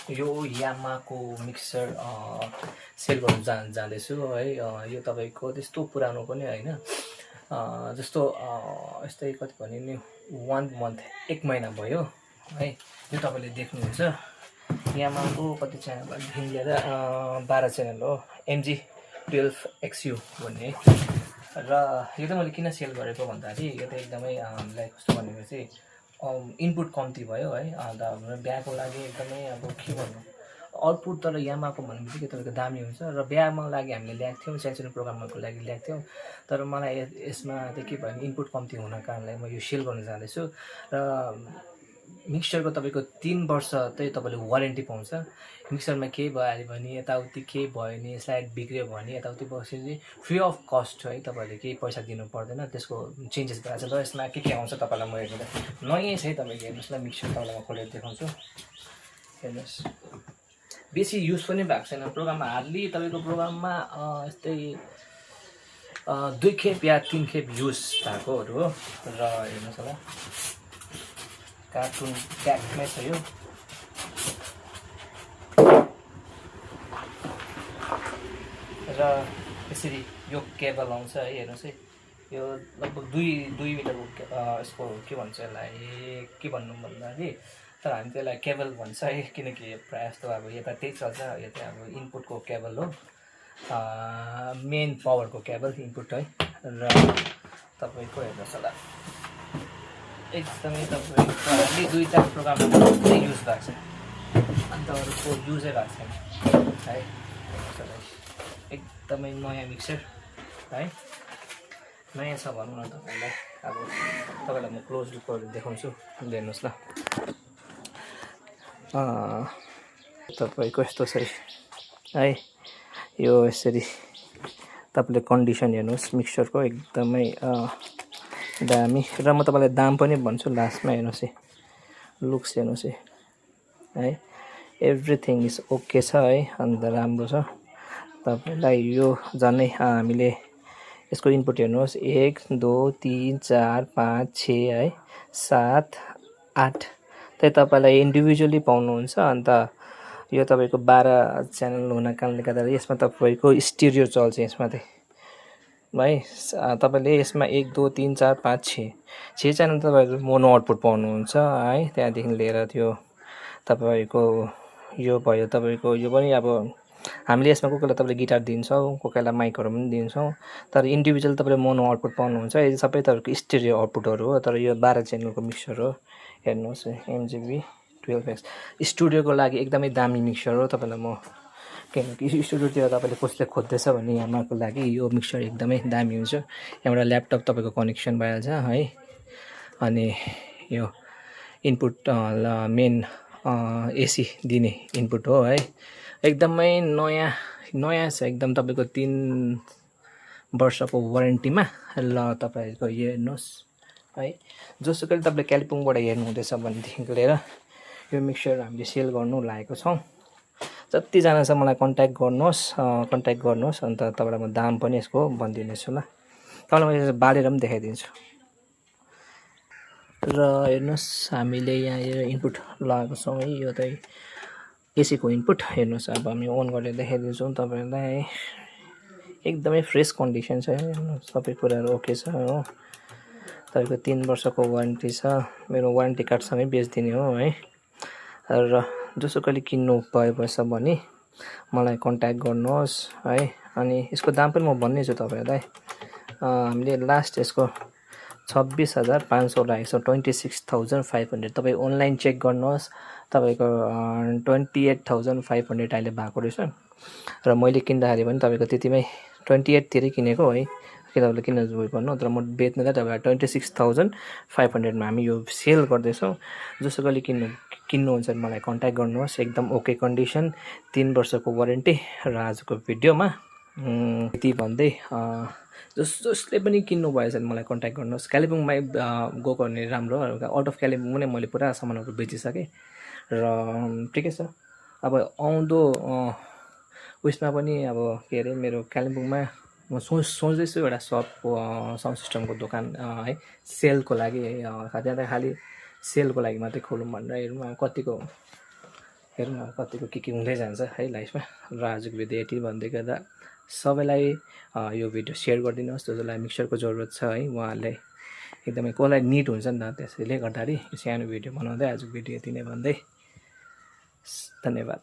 यो यामाको mixer sale गर्नु जाँदैछु है। यो तपाईँको त्यस्तो पुरानो पनि होइन, जस्तो यस्तै कति भने नि 1 मन्थ 1 महिना भयो है। यो तपाईँले देख्नुहुन्छ यामाको कति च्यानलदेखि लिएर 12 च्यानल हो, MG12XU भन्ने। र यो त मैले किन सेल गरेको भन्दाखेरि यो त एकदमै हामीलाई कस्तो भनेपछि इनपुट कम्ती भयो है। अन्त हाम्रो बिहाको लागि एकदमै अब के भन्नु, आउटपुट तर यामाको भनेपछि तपाईँको दामी हुन्छ। र बिहामा लागि हामीले ल्याएको थियौँ, सानसानो प्रोग्रामहरूको लागि ल्याएको थियौँ। तर मलाई यसमा चाहिँ के भयो भने इनपुट कम्ती हुनको कारणले म यो सेल गर्न जाँदैछु। र मिक्सचरको तपाईँको 3 वर्ष चाहिँ तपाईँले वारेन्टी पाउँछ। मिक्सरमा केही भइहाल्यो भने, यताउति केही भयो भने, स्लाइड बिग्रियो भने यताउति बसेपछि फ्री अफ कस्ट है, तपाईँले केही पैसा दिनु पर्दैन। त्यसको चेन्जेस भइरहेको छ। र यसमा के आउँछ तपाईँलाई म हेर्नु नयाँ छ है। तपाईँले हेर्नुहोस् ल, मिक्सचर तपाईँलाई म खोलेर देखाउँछु। हेर्नुहोस्, बेसी युज पनि भएको छैन प्रोग्राममा। हार्डली तपाईँको प्रोग्राममा यस्तै 2 खेप या 3 खेप युज भएकोहरू हो। र हेर्नुहोस् होला, कार्टुन प्याकमै छ यो। र यसरी यो केबल आउँछ है। हेर्नुहोस् है, यो लगभग 2 मिटरको यसको के भन्छ यसलाई, के भन्नु भन्दाखेरि तर हामी त्यसलाई केबल भन्छ है, किनकि प्रायः जस्तो अब यता त्यही चल्छ। यो चाहिँ अब इनपुटको केबल हो, मेन पावरको केबल इनपुट है। र तपाईँको हेर्नुहोस् होला, एकदमै तपाईँको हार्डली 2-4 प्रोग्राममा मात्रै युज भएको छ, अन्त अरूको युजै भएको छैन है। एकदमै नयाँ मिक्सर है, नयाँ छ भनौँ न तपाईँलाई। अब तपाईँलाई म क्लोज लुक गरेर देखाउँछु, हेर्नुहोस् ल। तपाईँको यस्तो छ है, यो यसरी तपाईँले कन्डिसन हेर्नुहोस् मिक्सचरको, एकदमै दामी। र म तपाईँलाई दाम पनि भन्छु लास्टमा। हेर्नुहोस् है, लुक्स हेर्नुहोस् है, एभ्रिथिङ इज ओके छ है, अन्त राम्रो छ। तपाईँलाई यो झन्डै हामीले यसको इनपुट हेर्नुहोस्, 1 2 3 4 5 6 है, 7 8 चाहिँ तपाईँलाई इन्डिभिजुअली पाउनुहुन्छ। अन्त यो तपाईँको 12 च्यानल हुनाको कारणले गर्दा यसमा तपाईँको स्टिरियो चल्छ यसमा चाहिँ है। तपाईँले यसमा 1 2 3 4 5 6 च्यानल तपाईँको मोनो आउटपुट पाउनुहुन्छ है। त्यहाँदेखि लिएर त्यो तपाईँको यो भयो, तपाईँको यो पनि अब हामीले यसमा कोही बेला तपाईँले गिटार दिन्छौँ, कोही बेला माइकहरू पनि दिन्छौँ। तर इन्डिभिजुअल तपाईँले मोनो आउटपुट पाउनुहुन्छ। यो सबै तपाईँको स्टिरियो आउटपुटहरू हो। तर यो 12 च्यानलको मिक्सर हो। हेर्नुहोस् MGB12X स्टुडियोको लागि एकदमै दामी मिक्सर हो। तपाईँलाई म किनकि स्टुडियोतिर तपाईँले कसले खोज्दैछ भने यामाको लागि यो मिक्सर एकदमै दामी हुन्छ। एउटा ल्यापटप तपाईँको कनेक्सन भइहाल्छ है। अनि यो इनपुट मेन AC दिने इनपुट हो है। एकदमै नयाँ छ एकदम, तपाईँको 3 वर्षको वारेन्टीमा। ल तपाईँको यो हेर्नुहोस् है, जोसुकैले तपाईँले कालिम्पोङबाट हेर्नुहुँदैछ भनेदेखिको लिएर यो मिक्सर हामीले सेल गर्नु लागेको छौँ। जतिजना छ मलाई कन्ट्याक्ट गर्नुहोस्, अन्त तपाईँलाई म दाम पनि यसको भनिदिनेछु ल। तपाईँलाई म बालेर पनि देखाइदिन्छु। र हेर्नुहोस्, हामीले यहाँ इनपुट लगाएको छौँ है, यो चाहिँ AC को इनपुट। हेर्नुहोस्, अब हामी अन गरेर देखाइदिन्छौँ तपाईँलाई। एकदमै फ्रेस कन्डिसन छ, सबै कुराहरू ओके छ हो। तपाईँको 3 वर्षको वारेन्टी छ, मेरो वारेन्टी कार्डसँगै बेचिदिने हो है। र जोसुकैले किन्नु भएछ भने मलाई कन्ट्याक्ट गर्नुहोस् है। अनि यसको दाम पनि म भन्नेछु तपाईँहरूलाई। हामीले लास्ट यसको 26,500 लागेको छ, 26,500। तपाईँ अनलाइन चेक गर्नुहोस्, तपाईँको 28,500 अहिले भएको रहेछ। र मैले किन्दाखेरि पनि तपाईँको त्यतिमै 28 किनेको है, किनभने किन भन्नु। तर म बेच्नुलाई तपाईँलाई 26,500मा हामी यो सेल गर्दैछौँ। जसोकैले किन्नुहुन्छ भने मलाई कन्ट्याक्ट गर्नुहोस्। एकदम ओके कन्डिसन, 3 वर्षको वारेन्टी। र आजको भिडियोमा यति भन्दै जसले पनि किन्नु भएछ भने मलाई कन्ट्याक्ट गर्नुहोस्। कालिम्पोङमा गएको भने राम्रो, आउट अफ कालिम्पोङ पनि मैले पुरा सामानहरू बेचिसकेँ। र ठिकै छ, अब आउँदो उयसमा पनि अब के अरे मेरो कालिम्पोङमा म सोच्दैछु एउटा सपको साउन्ड सिस्टमको दोकान है, सेलको लागि है। त्यहाँ त खालि सेलको लागि मात्रै खोलौँ भनेर हेरौँ कतिको हेरौँ न कतिको के हुँदै जान्छ है लाइफमा। र आजको भिडियो यति भन्दै गर्दा सबैलाई यो भिडियो सेयर गरिदिनुहोस् जसलाई मिक्सरको जरुरत छ है, उहाँहरूले एकदमै कसलाई निड हुन्छ नि त, त्यसैले गर्दाखेरि यो सानो भिडियो बनाउँदै आजको भिडियो यति नै भन्दै धन्यवाद।